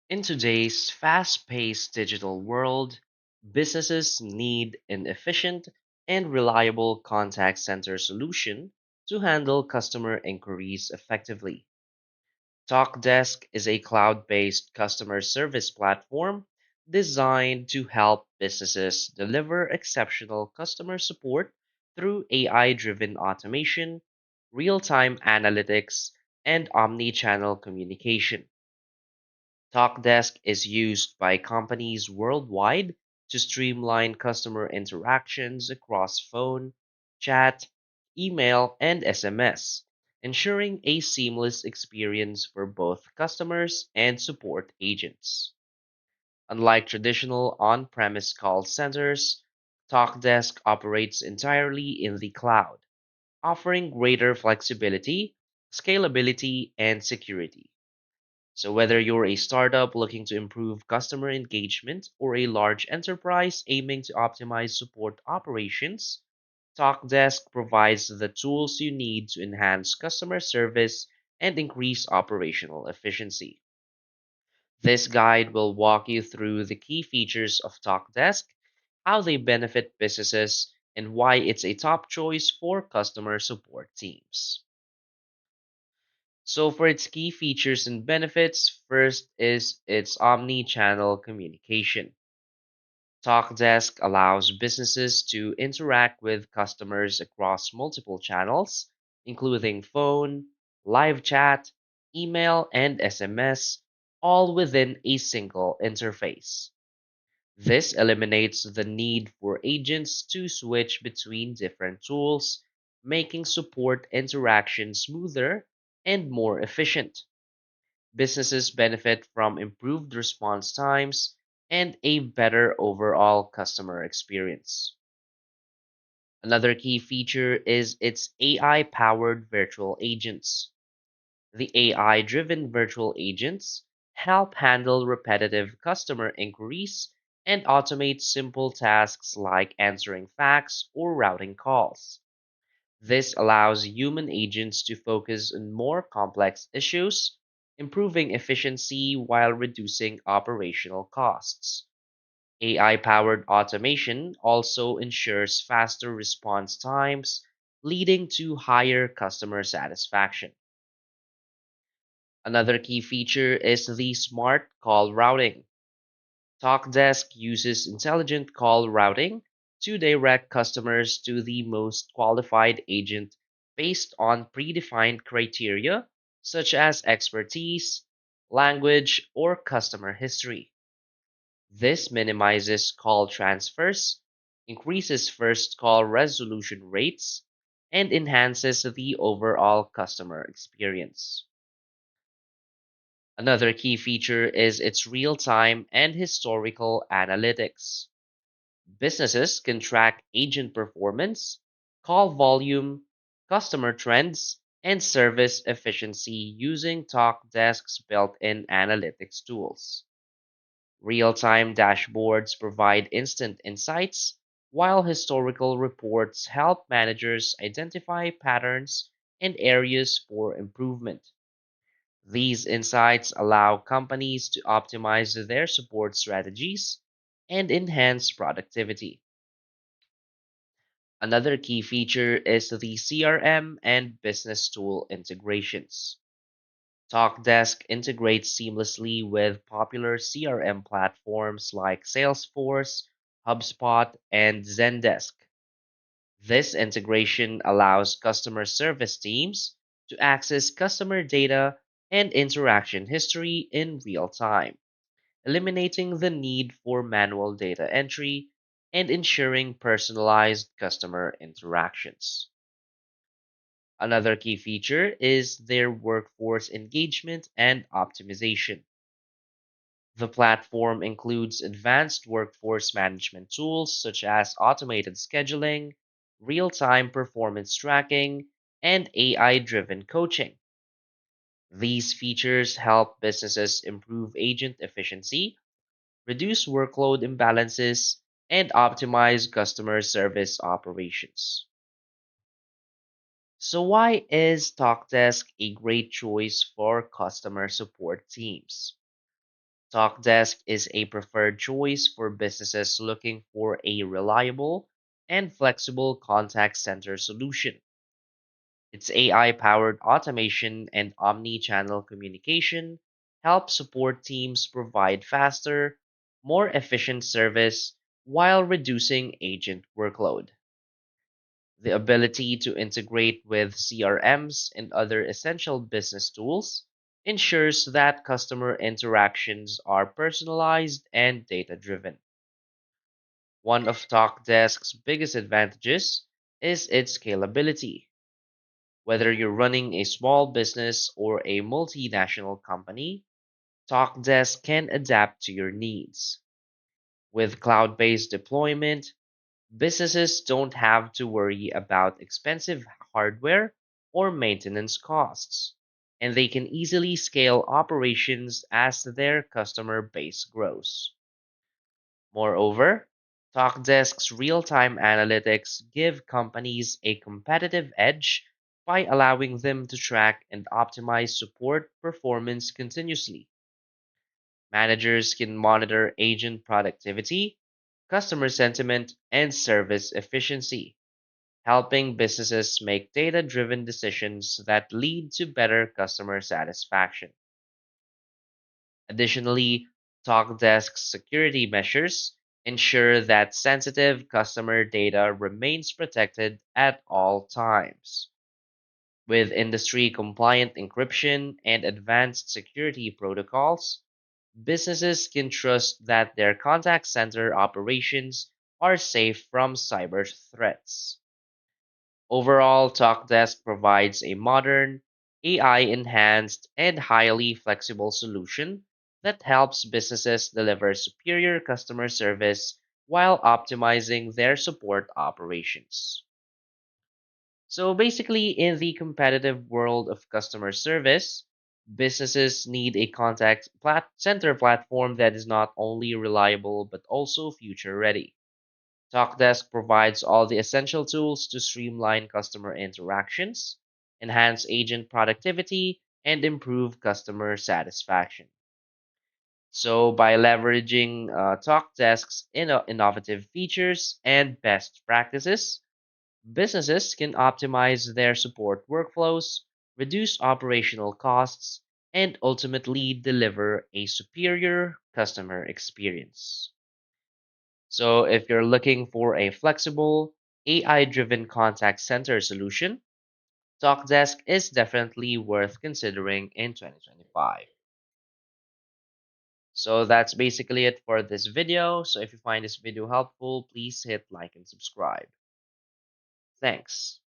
In today's fast paced digital world, businesses need an efficient and reliable contact center solution to handle customer inquiries effectively. Talkdesk is a cloud based customer service platform designed to help businesses deliver exceptional customer support through AI driven automation, real time analytics, and omni channel communication. Talkdesk is used by companies worldwide to streamline customer interactions across phone, chat, email, and SMS, ensuring a seamless experience for both customers and support agents. Unlike traditional on premise call centers, Talkdesk operates entirely in the cloud, offering greater flexibility, scalability, and security. So, whether you're a startup looking to improve customer engagement or a large enterprise aiming to optimize support operations, Talkdesk provides the tools you need to enhance customer service and increase operational efficiency. This guide will walk you through the key features of Talkdesk, how they benefit businesses, and why it's a top choice for customer support teams. So, for its key features and benefits, first is its omni channel communication. Talkdesk allows businesses to interact with customers across multiple channels, including phone, live chat, email, and SMS, all within a single interface. This eliminates the need for agents to switch between different tools, making support interaction smoother and more efficient. Businesses benefit from improved response times and a better overall customer experience. Another key feature is its AI powered virtual agents. The AI driven virtual agents help handle repetitive customer inquiries and automate simple tasks like answering fax or routing calls. This allows human agents to focus on more complex issues, improving efficiency while reducing operational costs. AI powered automation also ensures faster response times, leading to higher customer satisfaction. Another key feature is the smart call routing. Talkdesk uses intelligent call routing to direct customers to the most qualified agent based on predefined criteria such as expertise, language, or customer history. This minimizes call transfers, increases first call resolution rates, and enhances the overall customer experience. Another key feature is its real time and historical analytics. Businesses can track agent performance, call volume, customer trends, and service efficiency using Talkdesk's built in analytics tools. Real time dashboards provide instant insights, while historical reports help managers identify patterns and areas for improvement. These insights allow companies to optimize their support strategies and enhance productivity. Another key feature is the CRM and business tool integrations. Talkdesk integrates seamlessly with popular CRM platforms like Salesforce, HubSpot, and Zendesk. This integration allows customer service teams to access customer data and interaction history in real time, eliminating the need for manual data entry and ensuring personalized customer interactions. Another key feature is their workforce engagement and optimization. The platform includes advanced workforce management tools such as automated scheduling, real time performance tracking, and AI driven coaching. These features help businesses improve agent efficiency, reduce workload imbalances, and optimize customer service operations. So, why is Talkdesk a great choice for customer support teams? Talkdesk is a preferred choice for businesses looking for a reliable and flexible contact center solution. Its AI powered automation and omni channel communication help support teams provide faster, more efficient service while reducing agent workload. The ability to integrate with CRMs and other essential business tools ensures that customer interactions are personalized and data driven. One of Talkdesk's biggest advantages is its scalability. Whether you're running a small business or a multinational company, Talkdesk can adapt to your needs. With cloud based deployment, businesses don't have to worry about expensive hardware or maintenance costs, and they can easily scale operations as their customer base grows. Moreover, Talkdesk's real time analytics give companies a competitive edge by allowing them to track and optimize support performance continuously. Managers can monitor agent productivity, customer sentiment, and service efficiency, helping businesses make data driven decisions that lead to better customer satisfaction. Additionally, Talkdesk's security measures ensure that sensitive customer data remains protected at all times. With industry compliant encryption and advanced security protocols, businesses can trust that their contact center operations are safe from cyber threats. Overall, Talkdesk provides a modern, AI enhanced, and highly flexible solution that helps businesses deliver superior customer service while optimizing their support operations. So basically, in the competitive world of customer service, businesses need a center platform that is not only reliable but also future ready. Talkdesk provides all the essential tools to streamline customer interactions, enhance agent productivity, and improve customer satisfaction. So, by leveraging Talkdesk's innovative features and best practices, businesses can optimize their support workflows, reduce operational costs, and ultimately deliver a superior customer experience. So, if you're looking for a flexible, AI driven contact center solution, Talkdesk is definitely worth considering in 2025. So, that's basically it for this video. So, if you find this video helpful, please hit like and subscribe. Thanks.